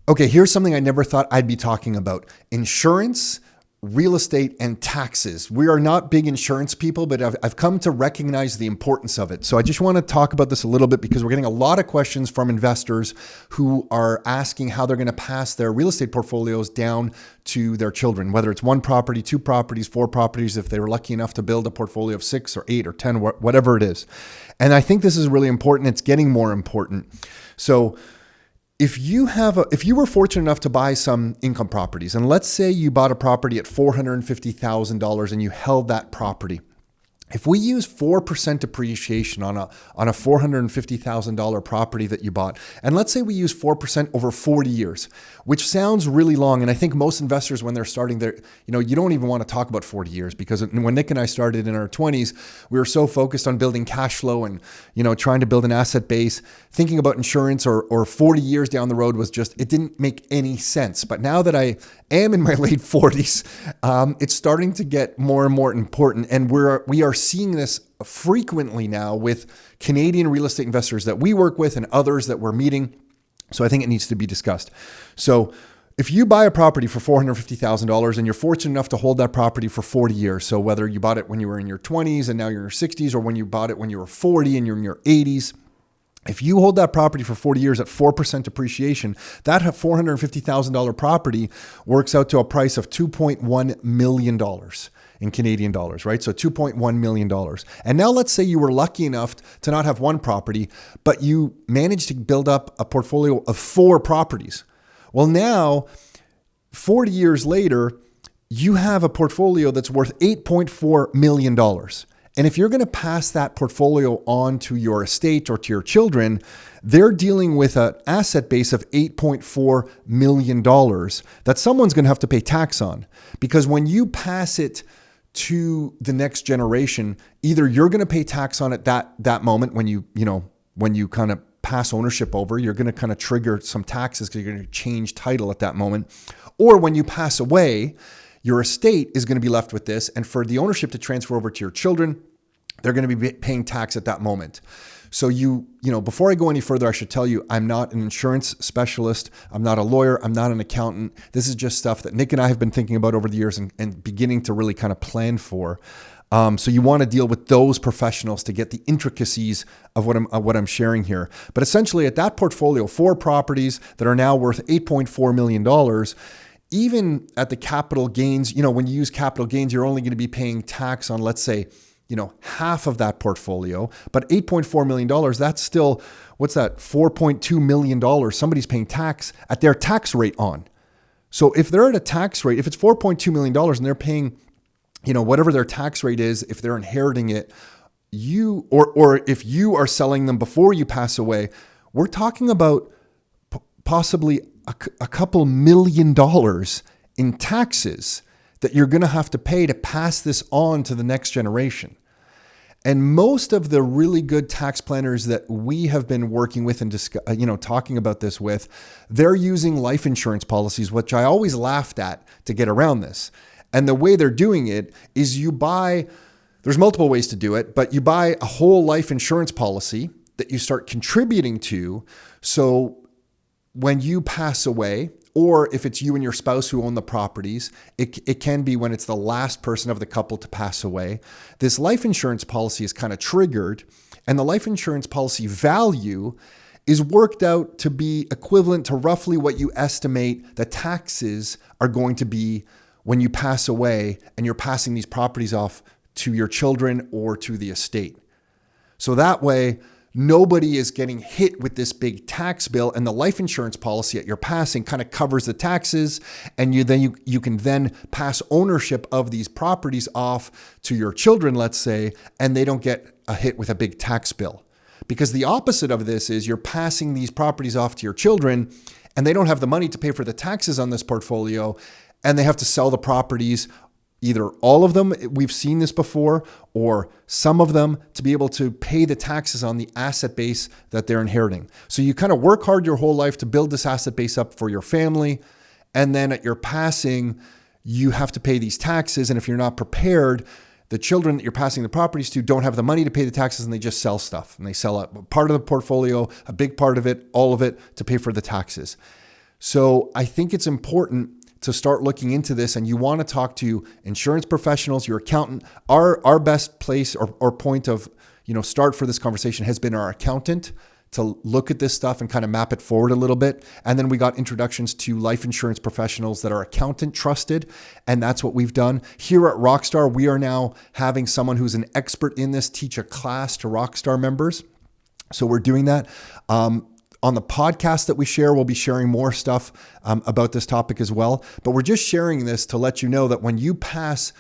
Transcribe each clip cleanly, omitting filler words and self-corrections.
Okay, here's something I never thought I'd be talking about: insurance, real estate, and taxes. We are not big insurance people, but I've come to recognize the importance of it. So I just want to talk about this a little bit because we're getting a lot of questions from investors who are asking how they're going to pass their real estate portfolios down to their children, whether it's one property, two properties, four properties, if they were lucky enough to build a portfolio of 6 or 8 or 10, whatever it is. And I think this is really important. It's getting more important. So if you were fortunate enough to buy some income properties, and let's say you bought a property at $450,000 and you held that property. If we use 4% depreciation on a $450,000 property that you bought, and let's say we use 4% over 40 years, which sounds really long. And I think most investors, when they're starting their, you don't even want to talk about 40 years, because when Nick and I started in our 20s, we were so focused on building cash flow and, trying to build an asset base. Thinking about insurance or 40 years down the road it didn't make any sense. But now that I am in my late 40s, it's starting to get more and more important. And we are seeing this frequently now with Canadian real estate investors that we work with and others that we're meeting. So I think it needs to be discussed. So if you buy a property for $450,000 and you're fortunate enough to hold that property for 40 years, so whether you bought it when you were in your 20s and now you're in your 60s, or when you bought it when you were 40 and you're in your 80s, if you hold that property for 40 years at 4% depreciation, that $450,000 property works out to a price of $2.1 million in Canadian dollars, right? So $2.1 million. And now let's say you were lucky enough to not have one property, but you managed to build up a portfolio of 4 properties. Well, now, 40 years later, you have a portfolio that's worth $8.4 million. And if you're going to pass that portfolio on to your estate or to your children, they're dealing with an asset base of $8.4 million that someone's going to have to pay tax on. Because when you pass it to the next generation, either you're going to pay tax on it that moment when you kind of pass ownership over, you're going to kind of trigger some taxes because you're going to change title at that moment. Or when you pass away, your estate is going to be left with this. And for the ownership to transfer over to your children, they're going to be paying tax at that moment. So before I go any further, I should tell you, I'm not an insurance specialist. I'm not a lawyer. I'm not an accountant. This is just stuff that Nick and I have been thinking about over the years and beginning to really kind of plan for. So you want to deal with those professionals to get the intricacies of what I'm sharing here. But essentially, at that portfolio, 4 properties that are now worth $8.4 million, even at the capital gains, when you use capital gains, you're only going to be paying tax on, let's say, half of that portfolio. But $8.4 million, that's still, what's that? $4.2 million. Somebody's paying tax at their tax rate on. So if they're at a tax rate, if it's $4.2 million and they're paying, whatever their tax rate is, if they're inheriting it, or if you are selling them before you pass away, we're talking about possibly a couple $1 million in taxes that you're going to have to pay to pass this on to the next generation. And most of the really good tax planners that we have been working with and talking about this with, they're using life insurance policies, which I always laughed at to get around this. And the way they're doing it is there's multiple ways to do it, but you buy a whole life insurance policy that you start contributing to. So when you pass away, or if it's you and your spouse who own the properties, it can be when it's the last person of the couple to pass away. This life insurance policy is kind of triggered, and the life insurance policy value is worked out to be equivalent to roughly what you estimate the taxes are going to be when you pass away and you're passing these properties off to your children or to the estate. So that way, nobody is getting hit with this big tax bill, and the life insurance policy at your passing kind of covers the taxes, and you can then pass ownership of these properties off to your children, let's say, and they don't get a hit with a big tax bill. Because the opposite of this is you're passing these properties off to your children, and they don't have the money to pay for the taxes on this portfolio, and they have to sell the properties, either all of them, we've seen this before, or some of them, to be able to pay the taxes on the asset base that they're inheriting. So you kind of work hard your whole life to build this asset base up for your family. And then at your passing, you have to pay these taxes. And if you're not prepared, the children that you're passing the properties to don't have the money to pay the taxes, and they just sell stuff. And they sell a part of the portfolio, a big part of it, all of it, to pay for the taxes. So I think it's important to start looking into this, and you want to talk to insurance professionals, your accountant. Our best place or point of start for this conversation has been our accountant to look at this stuff and kind of map it forward a little bit. And then we got introductions to life insurance professionals that are accountant trusted. And that's what we've done. Here at Rockstar, we are now having someone who's an expert in this teach a class to Rockstar members. So we're doing that. On the podcast that we share, we'll be sharing more stuff about this topic as well. But we're just sharing this to let you know that when you pass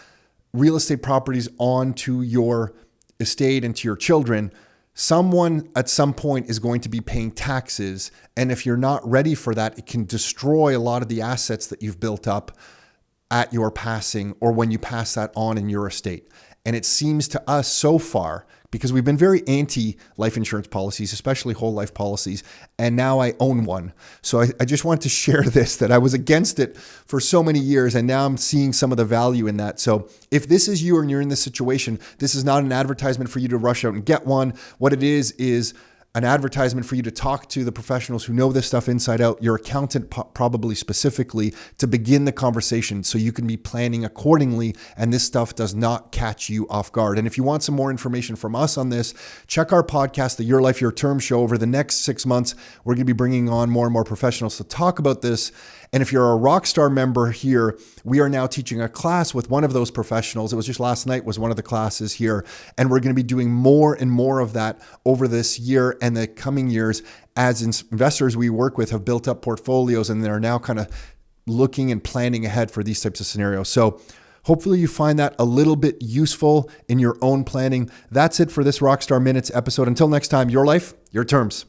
real estate properties on to your estate and to your children, someone at some point is going to be paying taxes. And if you're not ready for that, it can destroy a lot of the assets that you've built up at your passing or when you pass that on in your estate. And it seems to us so far, because we've been very anti-life insurance policies, especially whole life policies, and now I own one. So I just want to share this, that I was against it for so many years, and now I'm seeing some of the value in that. So if this is you and you're in this situation, this is not an advertisement for you to rush out and get one. What it is an advertisement for you to talk to the professionals who know this stuff inside out, your accountant probably specifically, to begin the conversation so you can be planning accordingly and this stuff does not catch you off guard. And if you want some more information from us on this, check our podcast, the Your Life, Your Term show. Over the next 6 months, we're going to be bringing on more and more professionals to talk about this. And if you're a Rockstar member here, we are now teaching a class with one of those professionals. It was just last night was one of the classes here. And we're going to be doing more and more of that over this year and the coming years as investors we work with have built up portfolios and they're now kind of looking and planning ahead for these types of scenarios. So hopefully you find that a little bit useful in your own planning. That's it for this Rockstar Minutes episode. Until next time, your life, your terms.